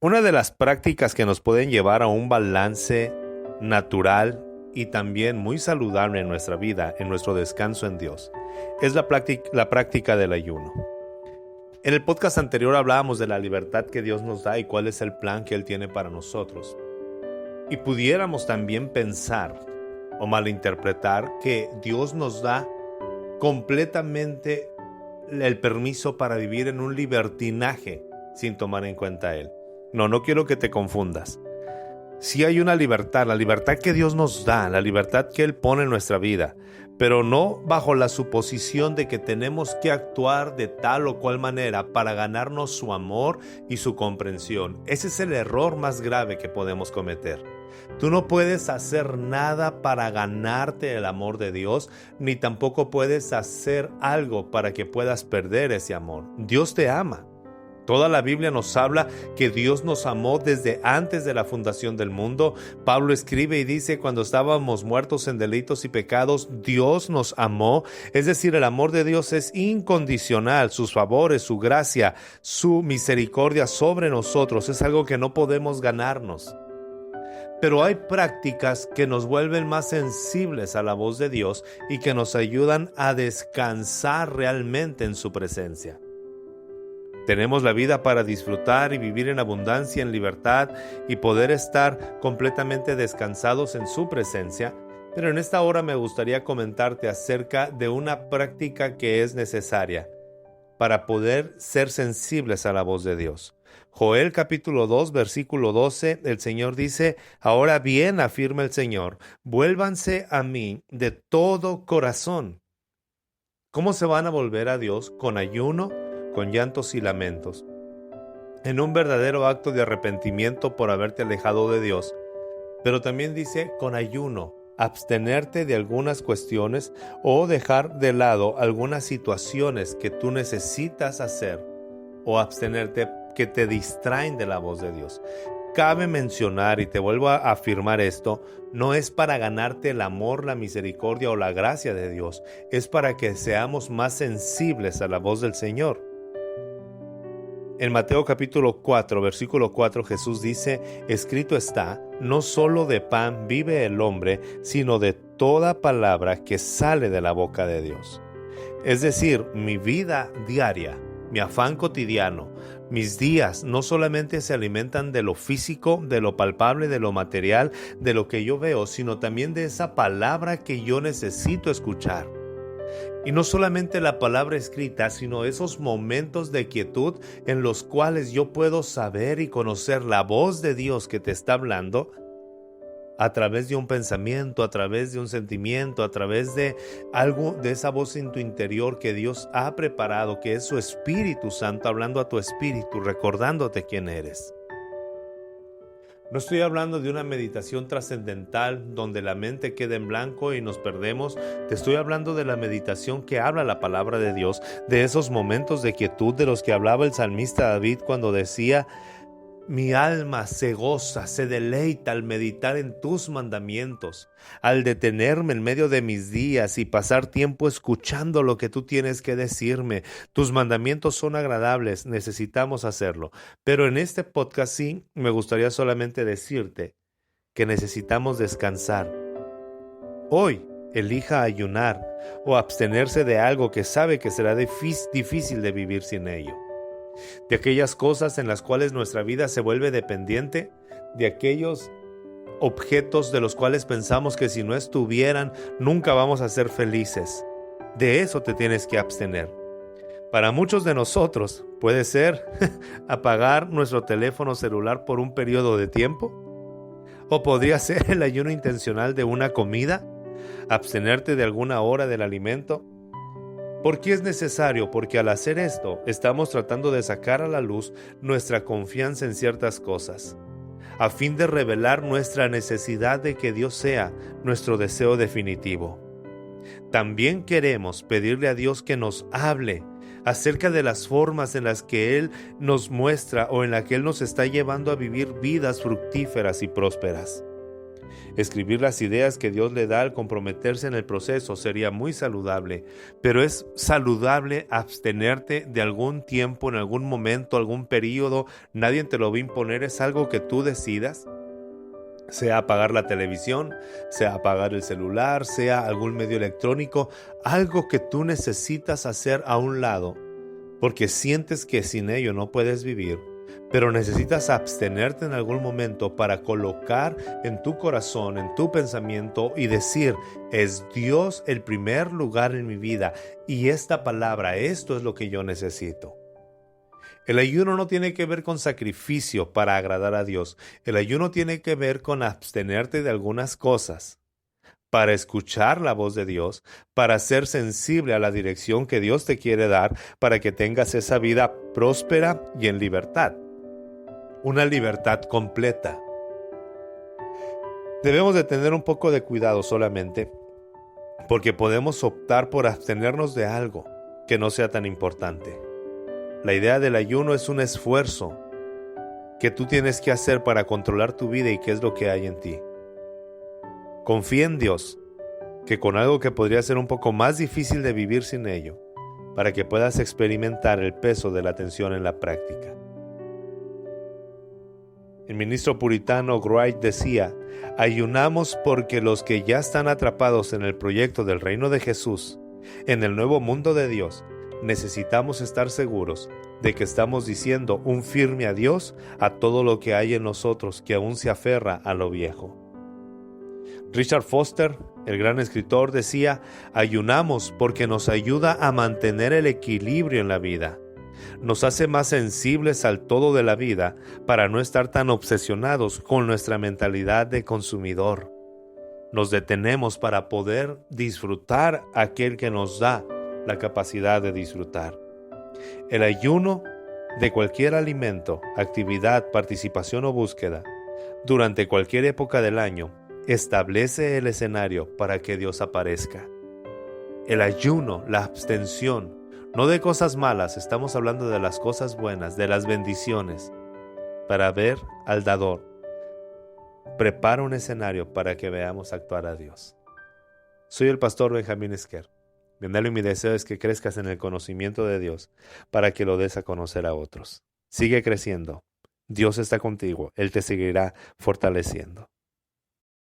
Una de las prácticas que nos pueden llevar a un balance natural y también muy saludable en nuestra vida, en nuestro descanso en Dios, es la práctica del ayuno. En el podcast anterior hablábamos de la libertad que Dios nos da y cuál es el plan que Él tiene para nosotros. Y pudiéramos también pensar o malinterpretar que Dios nos da completamente el permiso para vivir en un libertinaje sin tomar en cuenta a Él. No quiero que te confundas. Sí hay una libertad, la libertad que Dios nos da, la libertad que Él pone en nuestra vida, pero no bajo la suposición de que tenemos que actuar de tal o cual manera para ganarnos su amor y su comprensión. Ese es el error más grave que podemos cometer. Tú no puedes hacer nada para ganarte el amor de Dios, ni tampoco puedes hacer algo para que puedas perder ese amor. Dios te ama. Toda la Biblia nos habla que Dios nos amó desde antes de la fundación del mundo. Pablo escribe y dice, cuando estábamos muertos en delitos y pecados, Dios nos amó. Es decir, el amor de Dios es incondicional. Sus favores, su gracia, su misericordia sobre nosotros es algo que no podemos ganarnos. Pero hay prácticas que nos vuelven más sensibles a la voz de Dios y que nos ayudan a descansar realmente en su presencia. Tenemos la vida para disfrutar y vivir en abundancia, en libertad y poder estar completamente descansados en su presencia. Pero en esta hora me gustaría comentarte acerca de una práctica que es necesaria para poder ser sensibles a la voz de Dios. Joel capítulo 2 versículo 12, el Señor dice, ahora bien, afirma el Señor, vuélvanse a mí de todo corazón. ¿Cómo se van a volver a Dios? Con ayuno, con llantos y lamentos, en un verdadero acto de arrepentimiento por haberte alejado de Dios, pero también dice con ayuno, abstenerte de algunas cuestiones o dejar de lado algunas situaciones que tú necesitas hacer o abstenerte que te distraen de la voz de Dios. Cabe mencionar, y te vuelvo a afirmar esto, no es para ganarte el amor, la misericordia o la gracia de Dios, es para que seamos más sensibles a la voz del Señor. En Mateo capítulo 4, versículo 4, Jesús dice, escrito está, no solo de pan vive el hombre, sino de toda palabra que sale de la boca de Dios. Es decir, mi vida diaria, mi afán cotidiano, mis días no solamente se alimentan de lo físico, de lo palpable, de lo material, de lo que yo veo, sino también de esa palabra que yo necesito escuchar. Y no solamente la palabra escrita, sino esos momentos de quietud en los cuales yo puedo saber y conocer la voz de Dios que te está hablando a través de un pensamiento, a través de un sentimiento, a través de algo, de esa voz en tu interior que Dios ha preparado, que es su Espíritu Santo hablando a tu espíritu, recordándote quién eres. No estoy hablando de una meditación trascendental donde la mente queda en blanco y nos perdemos. Te estoy hablando de la meditación que habla la palabra de Dios, de esos momentos de quietud de los que hablaba el salmista David cuando decía, mi alma se goza, se deleita al meditar en tus mandamientos, al detenerme en medio de mis días y pasar tiempo escuchando lo que tú tienes que decirme. Tus mandamientos son agradables, necesitamos hacerlo. Pero en este podcast sí, me gustaría solamente decirte que necesitamos descansar. Hoy, elija ayunar o abstenerse de algo que sabe que será difícil de vivir sin ello. De aquellas cosas en las cuales nuestra vida se vuelve dependiente, de aquellos objetos de los cuales pensamos que si no estuvieran nunca vamos a ser felices. De eso te tienes que abstener. Para muchos de nosotros puede ser apagar nuestro teléfono celular por un periodo de tiempo, o podría ser el ayuno intencional de una comida, abstenerte de alguna hora del alimento. ¿Por qué es necesario? Porque al hacer esto, estamos tratando de sacar a la luz nuestra confianza en ciertas cosas, a fin de revelar nuestra necesidad de que Dios sea nuestro deseo definitivo. También queremos pedirle a Dios que nos hable acerca de las formas en las que Él nos muestra o en las que Él nos está llevando a vivir vidas fructíferas y prósperas. Escribir las ideas que Dios le da al comprometerse en el proceso sería muy saludable, pero es saludable abstenerte de algún tiempo, en algún momento, algún periodo. Nadie te lo va a imponer, es algo que tú decidas. Sea apagar la televisión, sea apagar el celular, sea algún medio electrónico, algo que tú necesitas hacer a un lado, porque sientes que sin ello no puedes vivir, pero necesitas abstenerte en algún momento para colocar en tu corazón, en tu pensamiento y decir, es Dios el primer lugar en mi vida y esta palabra, esto es lo que yo necesito. El ayuno no tiene que ver con sacrificio para agradar a Dios. El ayuno tiene que ver con abstenerte de algunas cosas para escuchar la voz de Dios, para ser sensible a la dirección que Dios te quiere dar, para que tengas esa vida próspera y en libertad. Una libertad completa. Debemos de tener un poco de cuidado solamente, porque podemos optar por abstenernos de algo que no sea tan importante. La idea del ayuno es un esfuerzo que tú tienes que hacer para controlar tu vida y qué es lo que hay en ti. Confía en Dios, que con algo que podría ser un poco más difícil de vivir sin ello, para que puedas experimentar el peso de la atención en la práctica. El ministro puritano Wright decía, ayunamos porque los que ya están atrapados en el proyecto del reino de Jesús, en el nuevo mundo de Dios, necesitamos estar seguros de que estamos diciendo un firme adiós a todo lo que hay en nosotros que aún se aferra a lo viejo. Richard Foster, el gran escritor, decía, ayunamos porque nos ayuda a mantener el equilibrio en la vida. Nos hace más sensibles al todo de la vida para no estar tan obsesionados con nuestra mentalidad de consumidor. Nos detenemos para poder disfrutar aquel que nos da la capacidad de disfrutar. El ayuno de cualquier alimento, actividad, participación o búsqueda, durante cualquier época del año, establece el escenario para que Dios aparezca. El ayuno, la abstención, no de cosas malas, estamos hablando de las cosas buenas, de las bendiciones, para ver al dador. Prepara un escenario para que veamos actuar a Dios. Soy el pastor Benjamín Esquer. Mi anhelo y mi deseo es que crezcas en el conocimiento de Dios para que lo des a conocer a otros. Sigue creciendo. Dios está contigo. Él te seguirá fortaleciendo.